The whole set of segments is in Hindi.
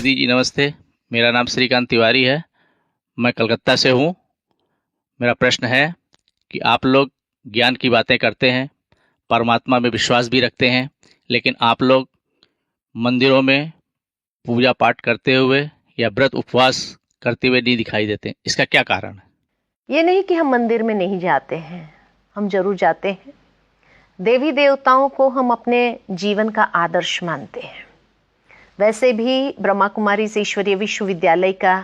दीदी जी नमस्ते। मेरा नाम श्रीकांत तिवारी है। मैं कलकत्ता से हूँ। मेरा प्रश्न है कि आप लोग ज्ञान की बातें करते हैं, परमात्मा में विश्वास भी रखते हैं, लेकिन आप लोग मंदिरों में पूजा पाठ करते हुए या व्रत उपवास करते हुए नहीं दिखाई देते। इसका क्या कारण है? ये नहीं कि हम मंदिर में नहीं जाते हैं, हम जरूर जाते हैं। देवी देवताओं को हम अपने जीवन का आदर्श मानते हैं। वैसे भी ब्रह्मा कुमारी से ईश्वरीय विश्वविद्यालय का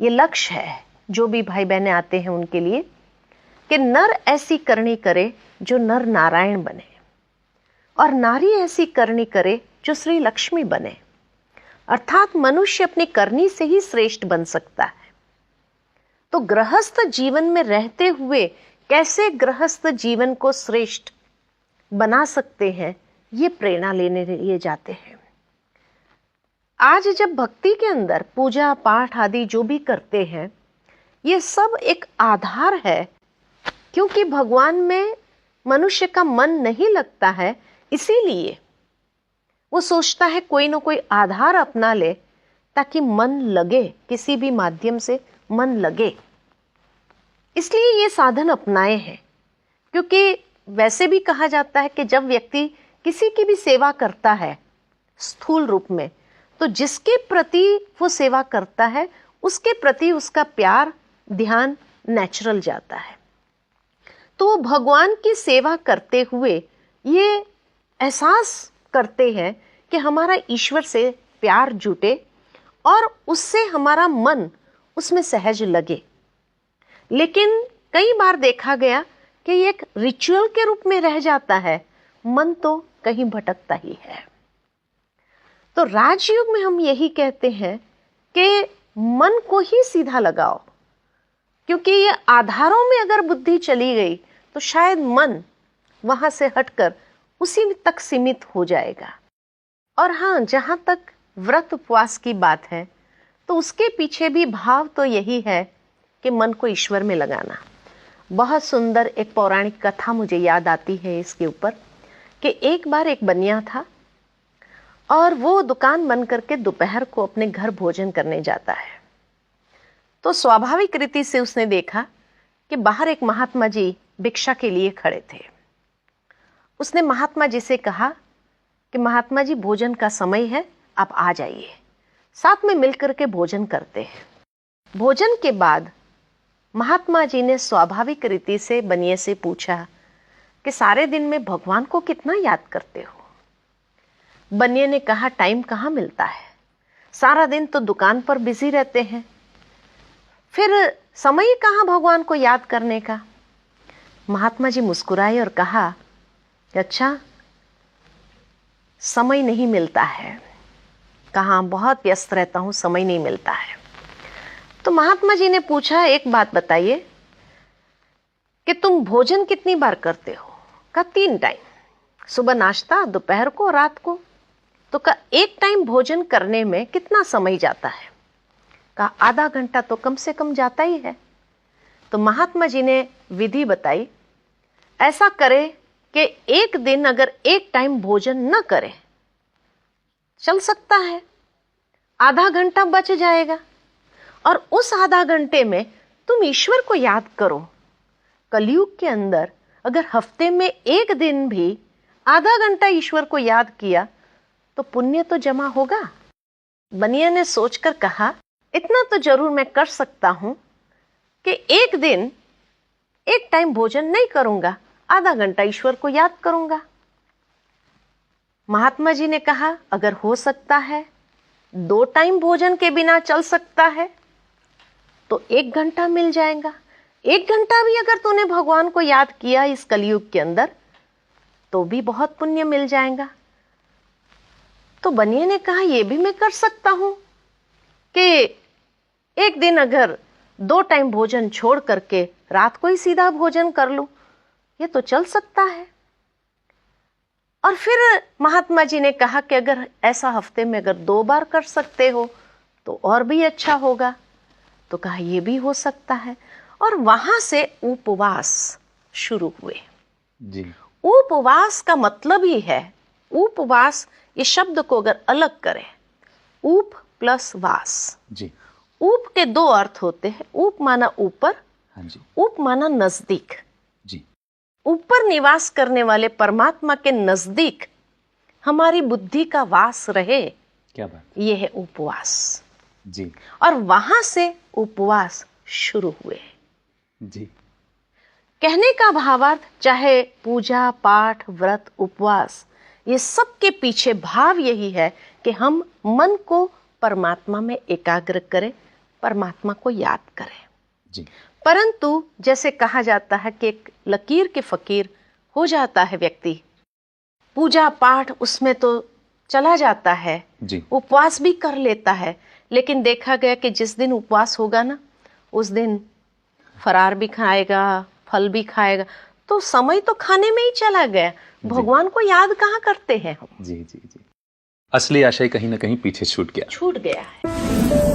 ये लक्ष्य है, जो भी भाई बहनें आते हैं उनके लिए, कि नर ऐसी करनी करे जो नर नारायण बने और नारी ऐसी करनी करे जो श्री लक्ष्मी बने। अर्थात मनुष्य अपनी करनी से ही श्रेष्ठ बन सकता है। तो गृहस्थ जीवन में रहते हुए कैसे गृहस्थ जीवन को श्रेष्ठ बना सकते हैं, ये प्रेरणा लेने लिए जाते हैं। आज जब भक्ति के अंदर पूजा पाठ आदि जो भी करते हैं, ये सब एक आधार है, क्योंकि भगवान में मनुष्य का मन नहीं लगता है, इसीलिए वो सोचता है कोई ना कोई आधार अपना ले ताकि मन लगे, किसी भी माध्यम से मन लगे। इसलिए ये साधन अपनाए हैं। क्योंकि वैसे भी कहा जाता है कि जब व्यक्ति किसी की भी सेवा करता है स्थूल रूप में, तो जिसके प्रति वो सेवा करता है उसके प्रति उसका प्यार ध्यान नेचुरल जाता है। तो वो भगवान की सेवा करते हुए ये एहसास करते हैं कि हमारा ईश्वर से प्यार जुटे और उससे हमारा मन उसमें सहज लगे। लेकिन कई बार देखा गया कि ये एक रिचुअल के रूप में रह जाता है, मन तो कहीं भटकता ही है। तो राजयोग में हम यही कहते हैं कि मन को ही सीधा लगाओ, क्योंकि ये आधारों में अगर बुद्धि चली गई तो शायद मन वहां से हटकर उसी तक सीमित हो जाएगा। और हाँ, जहां तक व्रत उपवास की बात है, तो उसके पीछे भी भाव तो यही है कि मन को ईश्वर में लगाना। बहुत सुंदर एक पौराणिक कथा मुझे याद आती है इसके ऊपर, कि एक बार एक बनिया था और वो दुकान बंद करके दोपहर को अपने घर भोजन करने जाता है। तो स्वाभाविक रीति से उसने देखा कि बाहर एक महात्मा जी भिक्षा के लिए खड़े थे। उसने महात्मा जी से कहा कि महात्मा जी, भोजन का समय है, आप आ जाइए, साथ में मिलकर के भोजन करते हैं। भोजन के बाद महात्मा जी ने स्वाभाविक रीति से बनिए से पूछा कि सारे दिन में भगवान को कितना याद करते हो? बनिए ने कहा, टाइम कहाँ मिलता है, सारा दिन तो दुकान पर बिजी रहते हैं, फिर समय कहाँ भगवान को याद करने का। महात्मा जी मुस्कुराए और कहा, अच्छा, समय नहीं मिलता है, कहाँ, बहुत व्यस्त रहता हूँ, समय नहीं मिलता है। तो महात्मा जी ने पूछा, एक बात बताइए कि तुम भोजन कितनी बार करते हो? कहा, 3 टाइम, सुबह नाश्ता, दोपहर को, रात को। तो कहा, एक टाइम भोजन करने में कितना समय जाता है? कहा, आधा घंटा तो कम से कम जाता ही है। तो महात्मा जी ने विधि बताई, ऐसा करे कि एक दिन अगर एक टाइम भोजन न करे, चल सकता है, आधा घंटा बच जाएगा, और उस आधा घंटे में तुम ईश्वर को याद करो। कलयुग के अंदर अगर हफ्ते में एक दिन भी आधा घंटा ईश्वर को याद किया तो पुण्य तो जमा होगा। बनिया ने सोचकर कहा, इतना तो जरूर मैं कर सकता हूं कि एक दिन एक टाइम भोजन नहीं करूंगा, आधा घंटा ईश्वर को याद करूंगा। महात्मा जी ने कहा, अगर हो सकता है 2 टाइम भोजन के बिना चल सकता है तो 1 घंटा मिल जाएगा। 1 घंटा भी अगर तूने भगवान को याद किया इस कलयुग के अंदर तो भी बहुत पुण्य मिल जाएगा। तो बनिए ने कहा, यह भी मैं कर सकता हूं कि एक दिन अगर 2 टाइम भोजन छोड़ करके रात को ही सीधा भोजन कर लूं, ये तो चल सकता है। और फिर महात्मा जी ने कहा कि अगर ऐसा हफ्ते में अगर 2 बार कर सकते हो तो और भी अच्छा होगा। तो कहा, यह भी हो सकता है। और वहां से उपवास शुरू हुए जी। उपवास का मतलब ही है, उपवास, ये शब्द को अगर अलग करें ऊप प्लस वास। जी। ऊप के दो अर्थ होते हैं। ऊप माना ऊपर, हाँ जी। ऊप माना नजदीक। जी। ऊपर निवास करने वाले परमात्मा के नजदीक हमारी बुद्धि का वास रहे, क्या बात। ये है उपवास। जी। और वहां से उपवास शुरू हुए। जी। कहने का भावार्थ, चाहे पूजा पाठ व्रत उपवास, ये सब के पीछे भाव यही है कि हम मन को परमात्मा में एकाग्र करें, परमात्मा को याद करें। जी। परंतु जैसे कहा जाता है कि एक लकीर के फकीर हो जाता है व्यक्ति, पूजा पाठ उसमें तो चला जाता है, जी। उपवास भी कर लेता है, लेकिन देखा गया कि जिस दिन उपवास होगा ना, उस दिन फरार भी खाएगा, फल भी खाएगा, तो समय तो खाने में ही चला गया। भगवान को याद कहाँ करते हैं हम। जी जी जी। असली आशय कहीं ना कहीं पीछे छूट गया है।